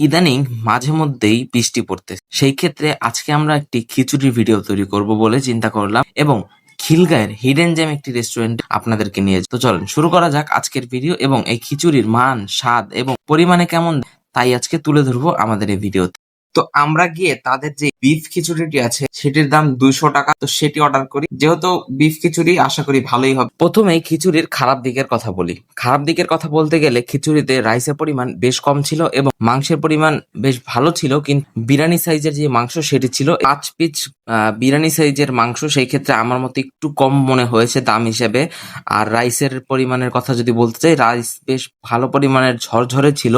ইদানিং মাঝে মধ্যেই বৃষ্টি পড়তেছে। সেই ক্ষেত্রে আজকে আমরা একটি খিচুড়ির ভিডিও তৈরি করব বলে চিন্তা করলাম এবং খিলগাঁয়ের হিডেন জেম একটি রেস্টুরেন্টে আপনাদেরকে নিয়ে তো চলেন শুরু করা যাক আজকের ভিডিও এবং এই খিচুড়ির মান, স্বাদ এবং পরিমাণে কেমন তাই আজকে তুলে ধরবো আমাদের এই ভিডিওতে। তো আমরা গিয়ে তাদের যে বিফ খিচুড়িটি আছে সেটির দাম 200 টাকা, তো সেটি অর্ডার করি। যেহেতু বিফ খিচুড়ি আশা করি ভালোই হবে। প্রথমেই খিচুড়ির খারাপ দিকের কথা বলি। খারাপ দিকের কথা বলতে গেলে খিচুড়িতে রাইসের পরিমাণ বেশ কম ছিল এবং মাংসের পরিমাণ বেশ ভালো ছিল, কিন্তু বিরিয়ানি সাইজের যে মাংস সেটি ছিল 5 পিস বিরিয়ানি সাইজের মাংস। সেই ক্ষেত্রে আমার মতে একটু কম মনে হয়েছে দাম হিসেবে। আর রাইসের পরিমাণের কথা যদি বলতে চাই, রাইস বেশ ভালো পরিমাণের ঝরঝরে ছিল,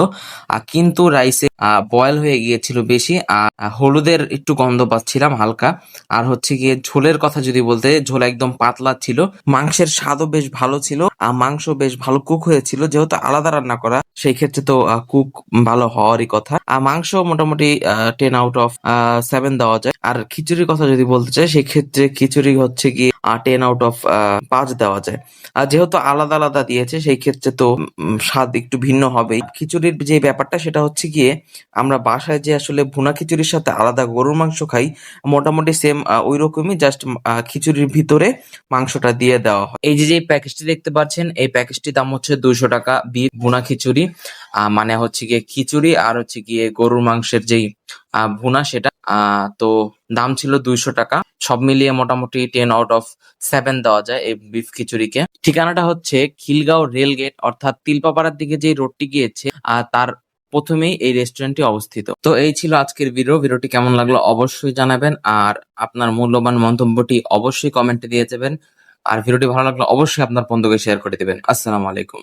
কিন্তু রাইসে বয়েল হয়ে গিয়েছিল বেশি। আর হলুদের একটু গন্ধ পাচ্ছিলাম হালকা। আর হচ্ছে গিয়ে ঝোলের কথা যদি বলতে, ঝোল একদম পাতলা ছিল। মাংসের স্বাদও বেশ ভালো ছিল, আর মাংস বেশ ভালো কুক হয়েছিল। যেহেতু আলাদা রান্না করা, সেই ক্ষেত্রে তো কুক ভালো হওয়ারই কথা। আর মাংস মোটামুটি 10 আউট অফ 7 দেওয়া যায়। আর খিচুড়ির কথা যদি বলতে চাই, সেক্ষেত্রে খিচুড়ি হচ্ছে গিয়ে 10 আউট অফ 5 দেওয়া যায়। আর যেহেতু আলাদা আলাদা দিয়েছে, সেই ক্ষেত্রে তো স্বাদ একটু ভিন্ন হবেই। খিচুড়ির যে ব্যাপারটা সেটা হচ্ছে গিয়ে, আমরা বাসায় যে আসলে ভুনা খিচুড়ির সাথে আলাদা গরুর মাংস খাই, মোটামুটি সেম ওই রকমই, জাস্ট খিচুড়ির ভিতরে মাংসটা দিয়ে দেওয়া হয়। এই যে প্যাকেজটি দেখতে পাচ্ছেন, এই প্যাকেজটির দাম হচ্ছে 200 টাকা। বিফ ভুনা খিচুড়ি মানে হচ্ছে গিয়ে খিচুড়ি আর হচ্ছে গিয়ে গরুর মাংসের যেই ভুনা সেটা। তো দাম ছিল 200 টাকা। সব মিলিয়ে মোটামুটি 10 আউট অফ 7 দেওয়া যায় এই বিফ খিচুড়িকে। ঠিকানাটা হচ্ছে খিলগাঁও রেলগেট, অর্থাৎ তিলপাপাড়ার দিকে যে রোডটি গিয়েছে তার প্রথমেই এই রেস্টুরেন্টটি অবস্থিত। তো এই ছিল আজকের ভিডিওটি কেমন লাগলো অবশ্যই জানাবেন, আর আপনার মূল্যবান মন্তব্যটি অবশ্যই কমেন্টে দিয়ে যাবেন। আর ভিডিওটি ভালো লাগলে অবশ্যই আপনার বন্ধুকে শেয়ার করে দিবেন। আসসালামু আলাইকুম।